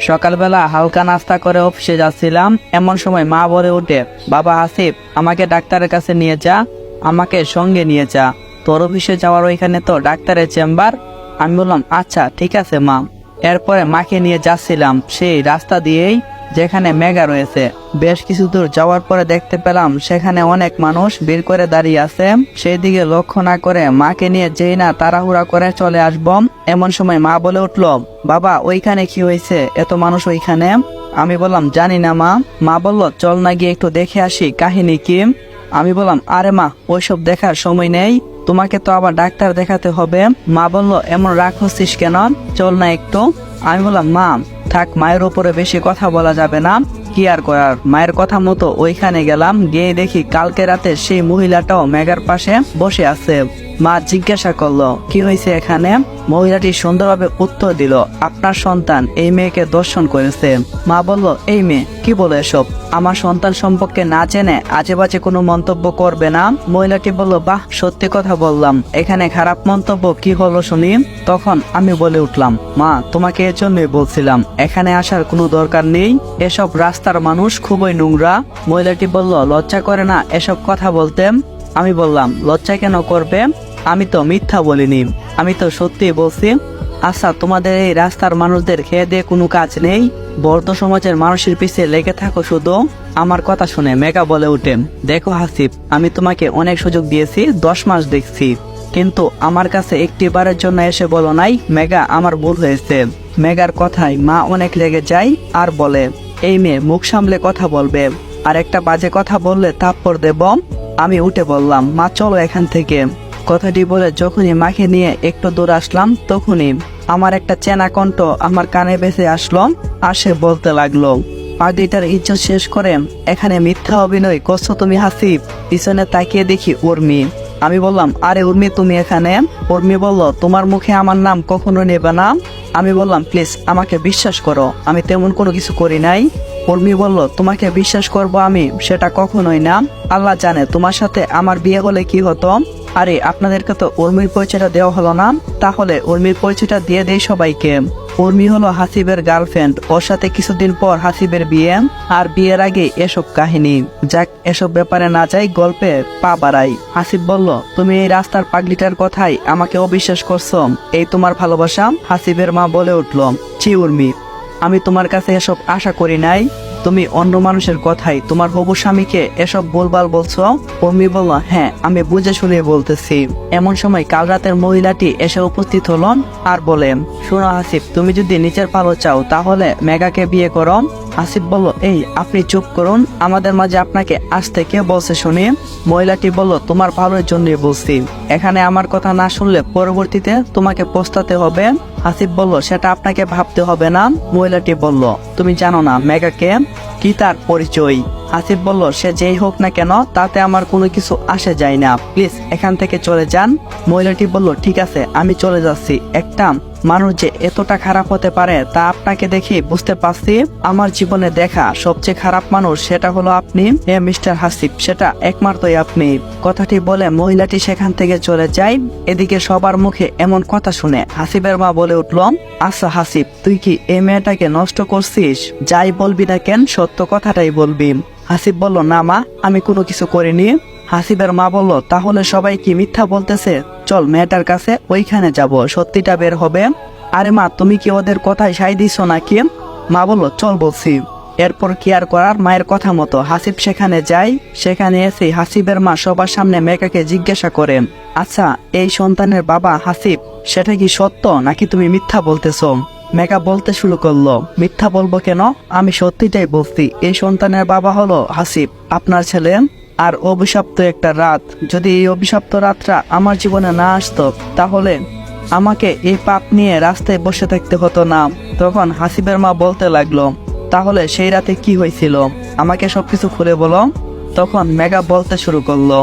সকালবেলা হালকা নাস্তা করে অফিসে যাচ্ছিলাম, এমন সময় মা বলে ওঠে, বাবা আসিফ, আমাকে ডাক্তারের কাছে নিয়ে যা, আমাকে সঙ্গে নিয়ে যা, তোর অফিসে যাওয়ার ওইখানে তো ডাক্তারের চেম্বার। আমি বললাম আচ্ছা ঠিক আছে মা। এরপরে মাকে নিয়ে যাচ্ছিলাম সেই রাস্তা দিয়েই যেখানে মেঘা রয়েছে। বেশ কিছু দূর যাওয়ার পরে দেখতে পেলাম সেখানে অনেক মানুষ ভিড় করে দাঁড়িয়ে আছে। সেই দিকে লক্ষ্য না করে মাকে নিয়ে যেই না তাড়াহুড়া করে চলে আসব, এমন সময় মা বলে উঠলো, বাবা ওইখানে কি হয়েছে, এত মানুষ ওইখানে? আমি বললাম জানি না মা। মা বলল চল না গিয়ে একটু দেখে আসি কাহিনী কি। আমি বললাম আরে মা, ওইসব দেখার সময় নেই, তোমাকে তো আবার ডাক্তার দেখাতে হবে। মা বলল এমন রাগ হচ্ছিস কেন, চল না একটু। আমি বললাম মা থাক, মায়ের উপরে বেশি কথা বলা যাবে না, কি আর করার। মায়ের কথা মতো ওইখানে গেলাম, গিয়ে দেখি কালকে রাতে সেই মহিলাটাও মেঘার পাশে বসে আছে। মা জিজ্ঞাসা করলো কি হয়েছে এখানে। মহিলাটি সুন্দরভাবে উত্তর দিল, আপনার সন্তান এই মেয়েকে দর্শন করেছে। মা বলল এই মেয়ে কি বলে এসব, আমার সন্তান সম্পর্কে না জেনে আজে বাজে কোনো মন্তব্য করবে না। মহিলাটি বলল বাহ, সত্যি কথা বললাম, এখানে খারাপ মন্তব্য কি হলো শুনি। তখন আমি বলে উঠলাম, মা তোমাকে এর জন্যই বলছিলাম এখানে আসার কোনো দরকার নেই, এসব রাস্তার মানুষ খুবই নোংরা। মহিলাটি বলল লজ্জা করে না এসব কথা বলতে। আমি বললাম লজ্জা কেন করবে, আমি তো মিথ্যা বলিনি, আমি তো সত্যি বলছি। আচ্ছা তোমাদের এই রাস্তার মানুষদের খেয়ে দিয়ে কোনো কাজ নেই, বর্ধ সমাজের মানুষের পিছে লেগে থাকো শুধু। আমার কথা শুনে মেঘা বলে উঠে, দেখো হাসিব, আমি তোমাকে অনেক সুযোগ দিয়েছি, 10 মাস দেখছি, কিন্তু আমার কাছে একটি বারের জন্য এসে বলো নাই মেঘা আমার ভুল হয়েছে। মেঘার কথায় মা অনেক রেগে যায় আর বলে, এই মেয়ে মুখ সামলে কথা বলবে, আর একটা বাজে কথা বললে থাপ্পড় দেব। আমি উঠে বললাম মা চলো এখান থেকে। কথাটি বলে যখনই মাকে নিয়ে একটু দূর আসলাম, তখনই আমার একটা চেনা কণ্ঠ আমার কানে ভেসে আসলো, আর সে বলতে লাগলো, পাগড়িটার ইজ্জত শেষ করে এখানে মিথ্যা অভিনয় করছো তুমি হাসিব। পিছনে তাকিয়ে দেখি উর্মি। আমি বললাম আরে উর্মি তুমি এখানে? উর্মি বলল তোমার মুখে আমার নাম কখনো নেবে না। আমি বললাম প্লিজ আমাকে বিশ্বাস করো, আমি তেমন কোনো কিছু করি নাই। উর্মি বলল তোমাকে বিশ্বাস করব আমি, সেটা কখনোই না, আল্লাহ জানে তোমার সাথে আমার বিয়ে হলে কি হতো। আরে আপনাদেরকে তো উর্মির পরিচয়টা দেওয়া হলো না, তাহলে উর্মির পরিচয়টা দিয়ে দেই সবাইকে। উর্মি হলো হাসিবের গার্লফ্রেন্ড, ওর সাথে কিছুদিন পর হাসিবের বিয়ে, আর বিয়ের আগে এসব কাহিনী। যাক এসব ব্যাপারে না যাই, গল্পে পা বাড়াই। হাসিব বলল তুমি এই রাস্তার পাগলিটার কথাই আমাকে অবিশ্বাস করছো, এই তোমার ভালোবাসা? হাসিবের মা বলে উঠল, ছি উর্মি, আমি তোমার কাছে এসব আশা করি নাই, তুমি অন্য মানুষের কথাই তোমার হবু স্বামীকে এসব বলবাল বলছো। উর্মি বলল হ্যাঁ আমি বুঝে শুনে বলতেছি। এমন সময় কাল রাতের মহিলাটি এসে উপস্থিত হলো আর বলে, শোনো হাসিব, তুমি যদি নিচের ভালো চাও তাহলে মেঘাকে বিয়ে করো। হাসিব বলল এই আপনি চুপ করুন, আমাদের মাঝে আপনাকে আসতে কে বলছে শুনি। মহিলাটি বলল তোমার ভালোর জন্যই বলছি, এখানে আমার কথা না শুনলে পরবর্তীতে তোমাকে পস্তাতে হবে। হাসিব বলল সেটা আপনাকে ভাবতে হবে না। মহিলাটি বলল তুমি জানো না মেঘাকে, কি তার পরিচয়? হাসিব বলল সে যেই হোক না কেন তাতে আমার কোনো কিছু আসে যায় না, প্লিজ এখান থেকে চলে যান। মহিলাটি বলল ঠিক আছে আমি চলে যাচ্ছি, একটা মানুষ যে এতটা খারাপ হতে পারে তা আপনাকে দেখে বুঝতে পারছি। আমার জীবনে দেখা সবচেয়ে খারাপ মানুষ সেটা হলো আপনি, মিস্টার হাসিব, সেটা একমাত্রই আপনি। কথাটি বলে মহিলাটি সেখান থেকে চলে যায়। এদিকে সবার মুখে এমন কথা শুনে হাসিবের মা বলে উঠল, আচ্ছা হাসিব, তুই কি এই মেয়েটাকে নষ্ট করছিস? যাই বলবি না কেন সত্য কথাটাই বলবি। হাসিব বলল না মা, আমি কোনো কিছু করিনি। হাসিবের মা বলল তাহলে সবাই কি মিথ্যা বলতেছে, চল মেয়েটার কাছে, ওইখানে যাব, সত্যিটা বের হবে। আরে মা তুমি কি ওদের কথায় সাই দিছো নাকি? মা বলল চল বলছি। এরপর কি আর করার, মায়ের কথা মতো হাসিব সেখানে যায়। সেখানে এসে হাসিবের মা সবার সামনে মেঘাকে জিজ্ঞাসা করে, আচ্ছা এই সন্তানের বাবা হাসিব, সেটা কি সত্য নাকি তুমি মিথ্যা বলতেছো? মেঘা বলতে শুরু করলো, মিথ্যা বলবো কেন, আমি সত্যিটাই বলছি, এই সন্তানের বাবা হলো হাসিব, আপনার ছেলে। আর অভিশপ্ত একটা রাত, যদি এই অভিশপ্ত রাতটা আমার জীবনে না আসতো তাহলে আমাকে এই পাপ নিয়ে রাস্তায় বসে থাকতে হতো না। তখন হাসিবের মা বলতে লাগলো, তাহলে সেই রাতে কি হয়েছিল, আমাকে সবকিছু খুলে বলো। তখন মেঘা বলতে শুরু করলো,